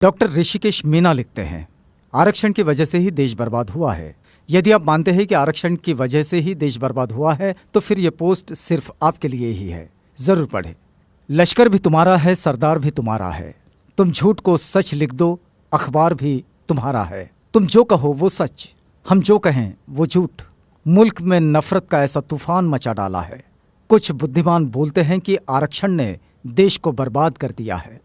Doctor Rishikesh Meena लिखते हैं, आरक्षण की वजह से ही देश बर्बाद हुआ है। यदि आप मानते हैं कि आरक्षण की वजह से ही देश बर्बाद हुआ है तो फिर यह पोस्ट सिर्फ आपके लिए ही है। जरूर पढ़ें। लश्कर भी तुम्हारा है, सरदार भी तुम्हारा है। तुम झूठ को सच लिख दो, अखबार भी तुम्हारा है। तुम जो कहो वो सच, हम जो कहें वो झूठ। मुल्क में नफरत का ऐसा तूफान मचा डाला है। कुछ बुद्धिमान बोलते हैं कि आरक्षण ने देश को बर्बाद कर दिया है।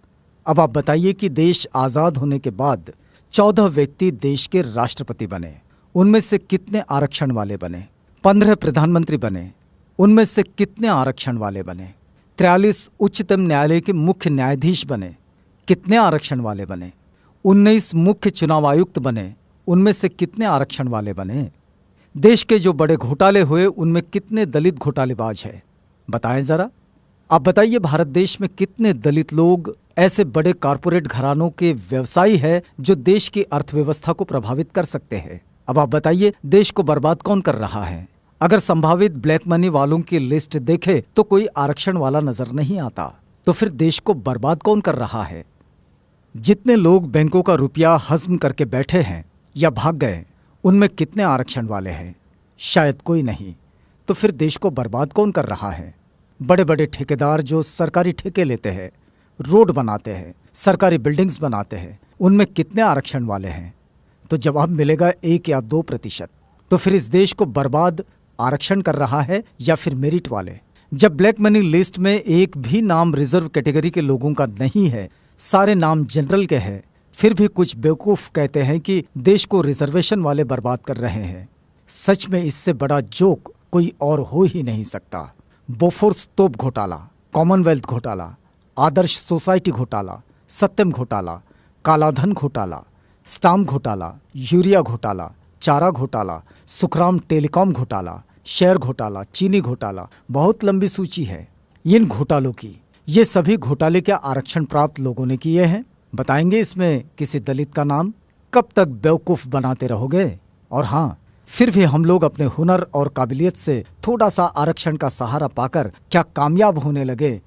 अब आप बताइए कि देश आज़ाद होने के बाद 14 व्यक्ति देश के राष्ट्रपति बने, उनमें से कितने आरक्षण वाले बने? 15 प्रधानमंत्री बने, उनमें से कितने आरक्षण वाले बने? 43 उच्चतम न्यायालय के मुख्य न्यायाधीश बने, कितने आरक्षण वाले बने? 19 मुख्य चुनाव आयुक्त बने, उनमें से कितने आरक्षण वाले बने? देश के जो बड़े घोटाले हुए उनमें कितने दलित घोटालेबाज हैं? बताएं जरा। आप बताइए, भारत देश में कितने दलित लोग ऐसे बड़े कॉरपोरेट घरानों के व्यवसायी हैं जो देश की अर्थव्यवस्था को प्रभावित कर सकते हैं? अब आप बताइए, देश को बर्बाद कौन कर रहा है? अगर संभावित ब्लैक मनी वालों की लिस्ट देखे तो कोई आरक्षण वाला नजर नहीं आता। तो फिर देश को बर्बाद कौन कर रहा है? जितने लोग बैंकों का रुपया हजम करके बैठे हैं या भाग गए, उनमें कितने आरक्षण वाले हैं? शायद कोई नहीं। तो फिर देश को बर्बाद कौन कर रहा है? बड़े बड़े ठेकेदार जो सरकारी ठेके लेते हैं, रोड बनाते हैं, सरकारी बिल्डिंग्स बनाते हैं, उनमें कितने आरक्षण वाले हैं? तो जवाब मिलेगा 1 या 2%। तो फिर इस देश को बर्बाद आरक्षण कर रहा है या फिर मेरिट वाले? जब ब्लैक मनी लिस्ट में एक भी नाम रिजर्व कैटेगरी के लोगों का नहीं है, सारे नाम जनरल के हैं, फिर भी कुछ बेवकूफ कहते हैं कि देश को रिजर्वेशन वाले बर्बाद कर रहे हैं। सच में इससे बड़ा जोक कोई और हो ही नहीं सकता। बोफोर्स तोप घोटाला, कॉमनवेल्थ घोटाला, आदर्श सोसाइटी घोटाला, सत्यम घोटाला, कालाधन घोटाला, स्टाम्प घोटाला, यूरिया घोटाला, चारा घोटाला, सुखराम टेलीकॉम घोटाला, शेयर घोटाला, चीनी घोटाला, बहुत लंबी सूची है इन घोटालों की। ये सभी घोटाले क्या आरक्षण प्राप्त लोगों ने किए हैं? बताएंगे इसमें किसी दलित का नाम? कब तक बेवकूफ बनाते रहोगे? और हाँ, फिर भी हम लोग अपने हुनर और काबिलियत से थोड़ा सा आरक्षण का सहारा पाकर क्या कामयाब होने लगे?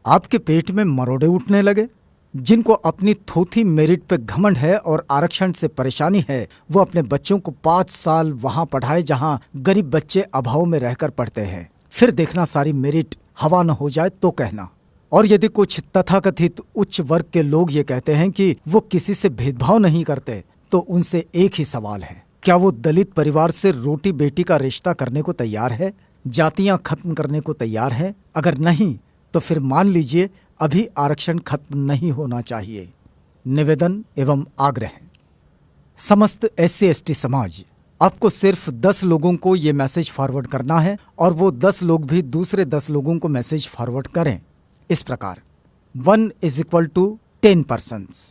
आपके पेट में मरोड़े उठने लगे? जिनको अपनी थोथी मेरिट पे घमंड है और आरक्षण से परेशानी है, वो अपने बच्चों को 5 साल वहां पढ़ाए जहां गरीब बच्चे अभाव में रहकर पढ़ते हैं। फिर देखना सारी मेरिट हवा न हो जाए तो कहना। और यदि कुछ तथाकथित उच्च वर्ग के लोग ये कहते हैं कि वो किसी से भेदभाव नहीं करते, तो उनसे एक ही सवाल है, क्या वो दलित परिवार से रोटी बेटी का रिश्ता करने को तैयार है? जातियां खत्म करने को तैयार है? अगर नहीं तो फिर मान लीजिए अभी आरक्षण खत्म नहीं होना चाहिए। निवेदन एवं आग्रह। समस्त SC/ST समाज, आपको सिर्फ 10 लोगों को ये मैसेज फॉरवर्ड करना है और वो 10 लोग भी दूसरे 10 लोगों को मैसेज फॉरवर्ड करें इस प्रकार: 1 = 10 persons।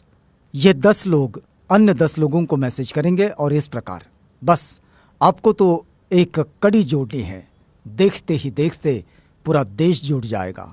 ये 10 लोग अन्य 10 लोगों को मैसेज करेंगे और इस प्रकार। बस आपको तो एक कड़ी जोड़नी है, देखते ही देखते पूरा देश जुड़ जाएगा।